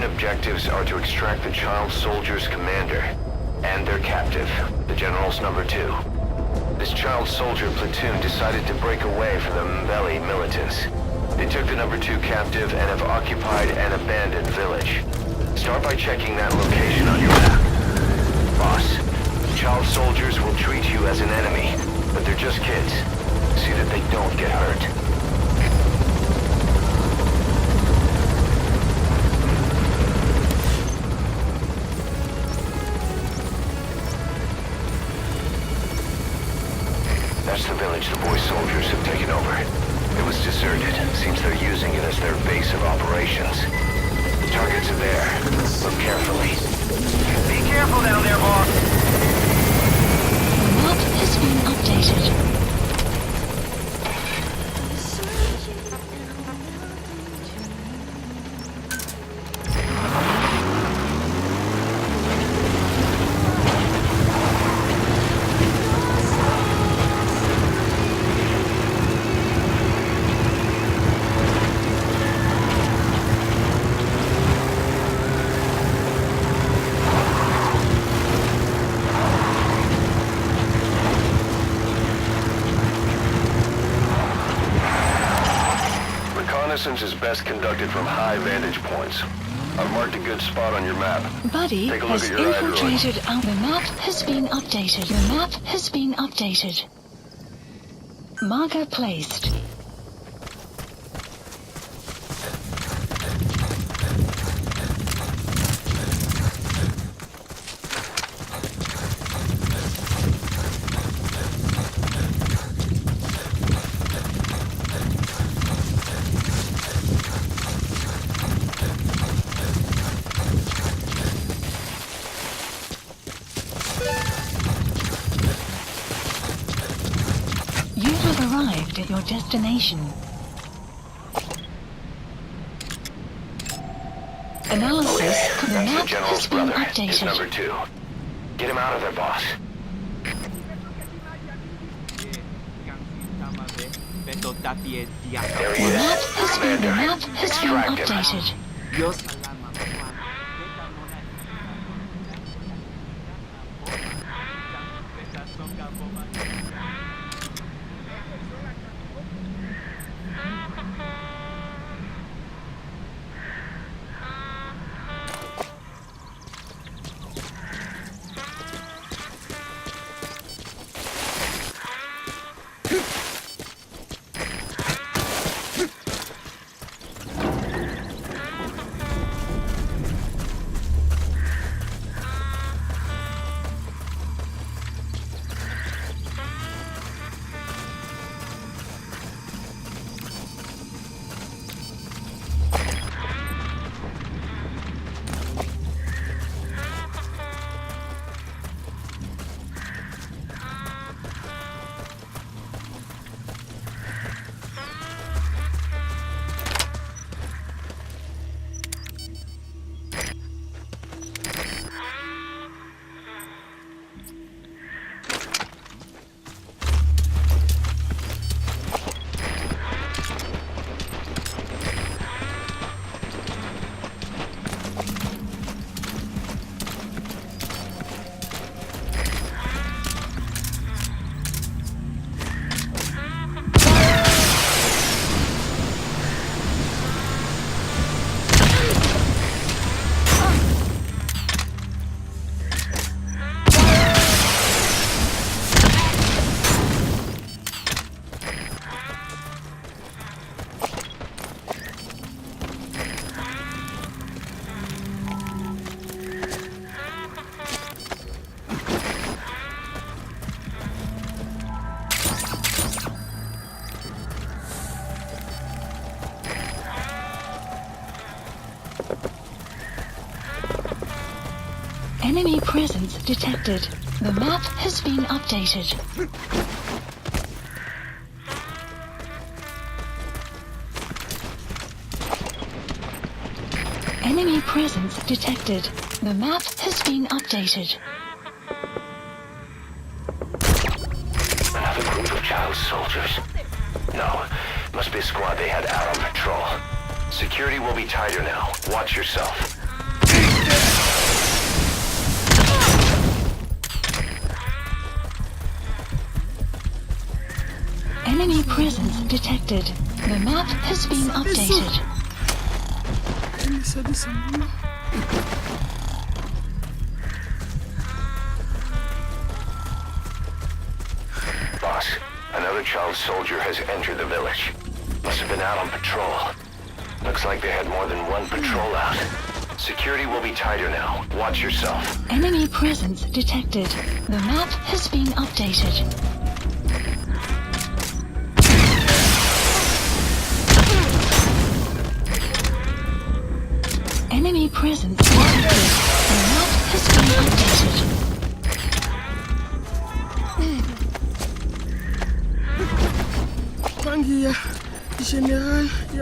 Mission objectives are to extract the child soldier's commander and their captive, the General's number 2. This child soldier platoon decided to break away from the Mbeli militants. They took the number 2 captive and have occupied an abandoned village. Start by checking that location on your map. Boss, child soldiers will treat you as an enemy, but they're just kids. See that they don't get hurt. That's the village the boy soldiers have taken over. It was deserted. Seems they're using it as their base of operations. The targets are there. Look carefully. Be careful down there, boss! The map has been updated. Reconnaissance is best conducted from high vantage points. I've marked a good spot on your map. Buddy Take a look has at your infiltrated our... The map has been updated. The map has been updated. Marker placed. You have arrived at your destination. Analysis. Okay, The that's map the General's has been brother, his updated. number 2. Get him out of there, boss. There he The is. map has been, the Commander. map has been Extract him. updated. Enemy presence detected. The map has been updated. Enemy presence detected. The map has been updated. Another group of child soldiers. No, must be a squad they had out on patrol. Security will be tighter now. Watch yourself. Enemy presence detected. The map has been updated. Boss, another child soldier has entered the village. Must have been out on patrol. Looks like they had more than one patrol out. Security will be tighter now. Watch yourself. Enemy presence detected. The map has been updated. Enemy presence detected. The map has been updated.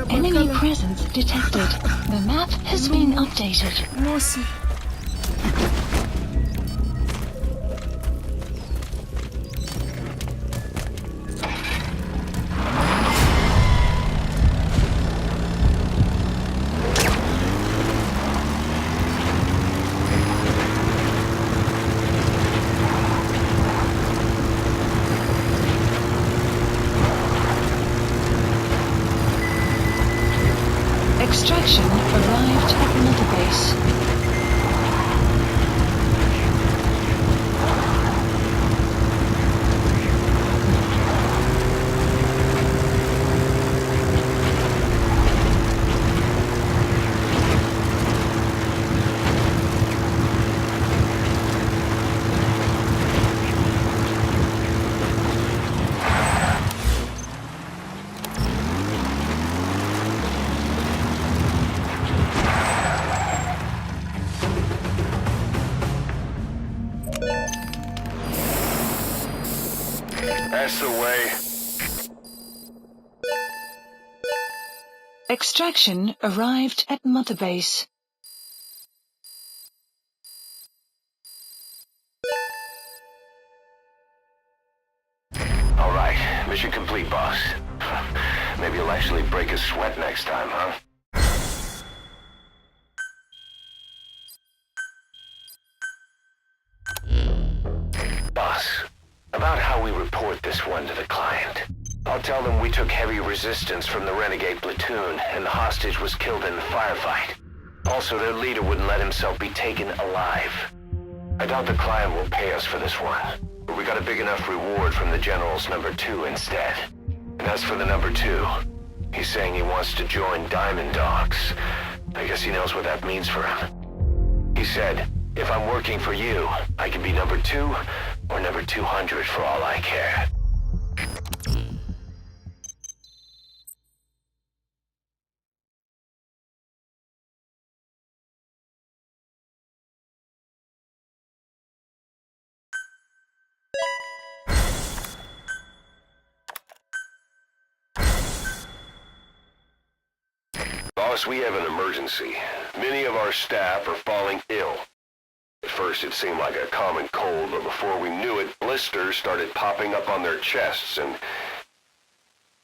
Enemy presence detected. The map has been updated. Mosi. Extraction arrived at Mother Base. That's the way. Extraction arrived at Mother Base. All right, mission complete, boss. Maybe you'll actually break a sweat next time, huh? Boss, about how we report this one to the client. I'll tell them we took heavy resistance from the renegade platoon and the hostage was killed in the firefight. Also, their leader wouldn't let himself be taken alive. I doubt the client will pay us for this one, but we got a big enough reward from the General's #2 instead. And as for the #2, he's saying he wants to join Diamond Dogs. I guess he knows what that means for him. He said, if I'm working for you, I can be #2 or #200 for all I care. Boss, we have an emergency. Many of our staff are falling ill. At first it seemed like a common cold, but before we knew it, blisters started popping up on their chests and...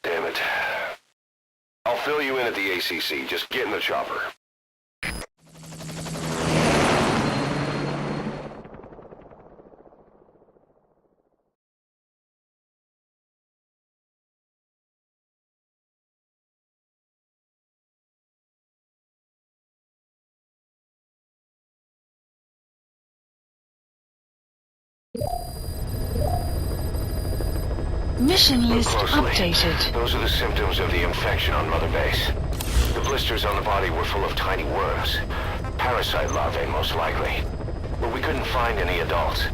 Damn it. I'll fill you in at the ACC. Just get in the chopper. Mission Look list closely. updated. Those are the symptoms of the infection on Mother Base. The blisters on the body were full of tiny worms. Parasite larvae, most likely. But we couldn't find any adults.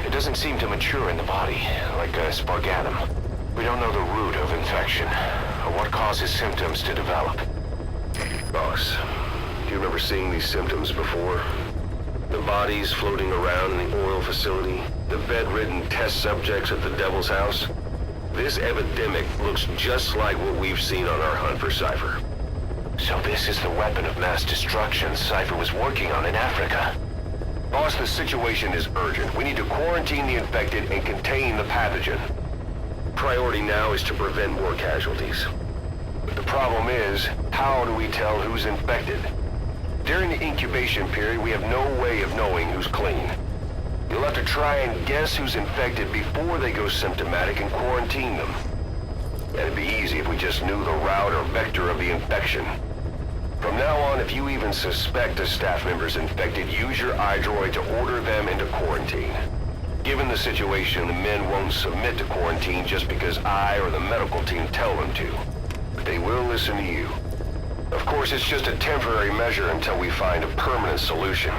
It doesn't seem to mature in the body, like a spargatum. We don't know the root of infection, or what causes symptoms to develop. Boss, do you remember seeing these symptoms before? The bodies floating around in the oil facility, the bedridden test subjects at the Devil's House. This epidemic looks just like what we've seen on our hunt for Cypher. So this is the weapon of mass destruction Cypher was working on in Africa. Boss, the situation is urgent. We need to quarantine the infected and contain the pathogen. Priority now is to prevent more casualties. But the problem is, how do we tell who's infected? During the incubation period, we have no way of knowing who's clean. You'll have to try and guess who's infected before they go symptomatic and quarantine them. and it'd be easy if we just knew the route or vector of the infection. From now on, if you even suspect a staff member's infected, use your iDroid to order them into quarantine. Given the situation, the men won't submit to quarantine just because I or the medical team tell them to. But they will listen to you. Of course, it's just a temporary measure until we find a permanent solution.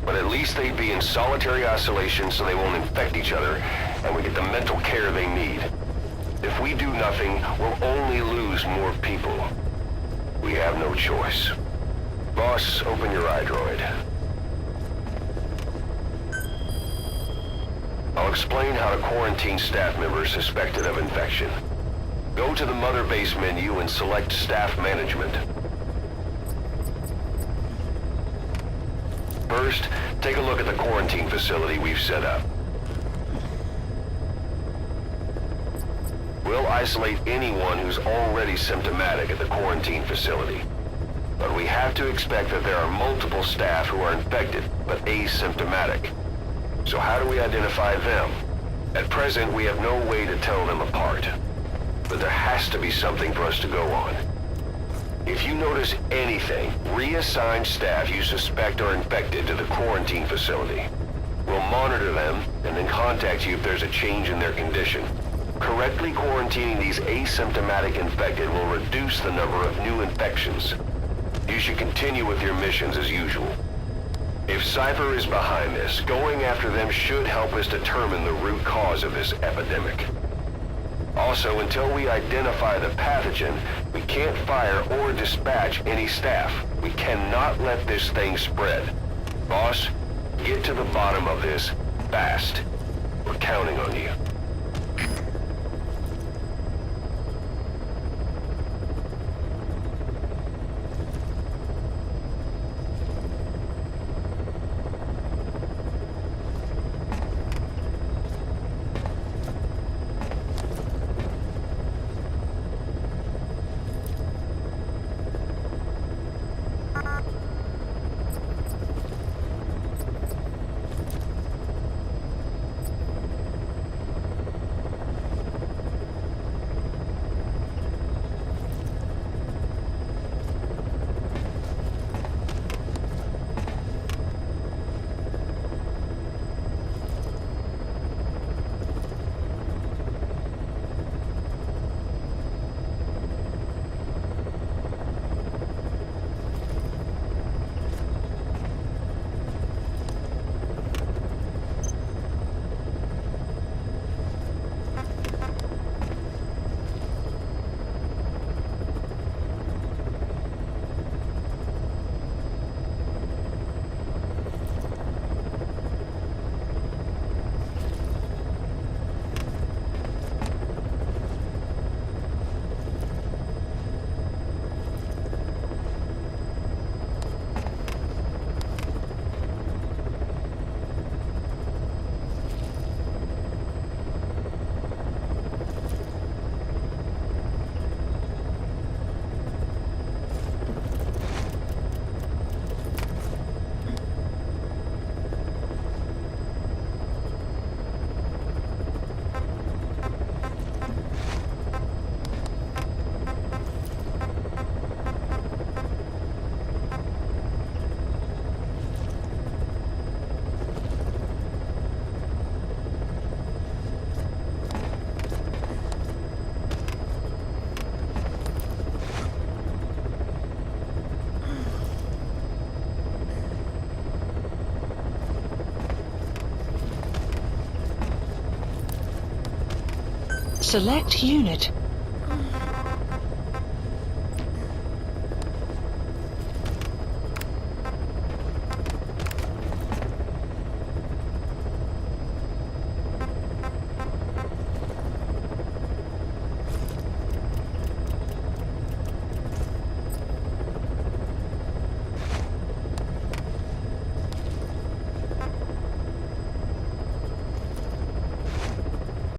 But at least they'd be in solitary isolation so they won't infect each other, and we get the mental care they need. If we do nothing, we'll only lose more people. We have no choice. Boss, open your iDroid. I'll explain how to quarantine staff members suspected of infection. Go to the Mother Base menu and select Staff Management. First, take a look at the quarantine facility we've set up. We'll isolate anyone who's already symptomatic at the quarantine facility. But we have to expect that there are multiple staff who are infected, but asymptomatic. So how do we identify them? At present, we have no way to tell them apart. But there has to be something for us to go on. If you notice anything, reassign staff you suspect are infected to the quarantine facility. We'll monitor them and then contact you if there's a change in their condition. Correctly quarantining these asymptomatic infected will reduce the number of new infections. You should continue with your missions as usual. If Cypher is behind this, going after them should help us determine the root cause of this epidemic. Also, until we identify the pathogen, we can't fire or dispatch any staff. We cannot let this thing spread. Boss, get to the bottom of this fast. We're counting on you. Select unit.